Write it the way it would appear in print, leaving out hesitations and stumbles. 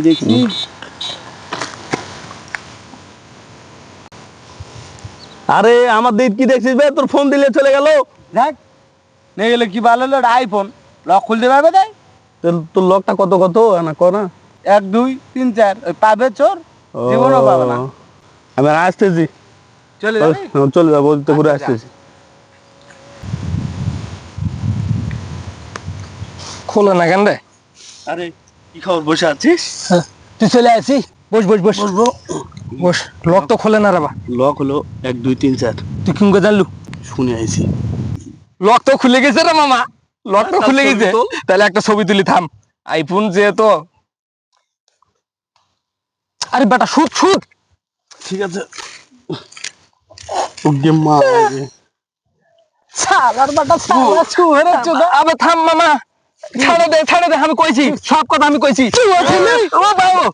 দেখি আরে আমার দিক কি দেখছিস বে, তোর ফোন দিলে চলে গেল। দেখ নিয়ে গেলে কি ভালো হলো, আইফোন লক খুলতে পারবে তাই। তোর লকটা কত কত না কর না। 1 2 3 4 ওই পাবে চোর, জীবনও পাবে না। আমি আসতেছি, চলে যাবে। চলে যাবো, তো ঘুরে আচ্ছা, যা। আসতেছি। খোলো না কেন রে? আরে কি খবর, বসে আছিস? তুই চলে আসি, বস বস বস বসবো। বস। লক তো খোলে না রে বা। লক হলো 1 2 3 4, তুই কি করে জানলু? শুনে আইছি। লক তো খুলে গেছে রে মামা, লক তো তার খুলে ছবি গেছে। তোল। তাহলে একটা ছবি তুলি, থাম। আইফোন যেহেতু। আরে বেটা শুট শুট। ঠিক আছে। ওকে মা রে। সালার বেটা সালা চুরে চুদা। আবে থাম মামা, ছাড়ে দে আমি কইছি, সব কথা আমি কইছি। ও বাবা,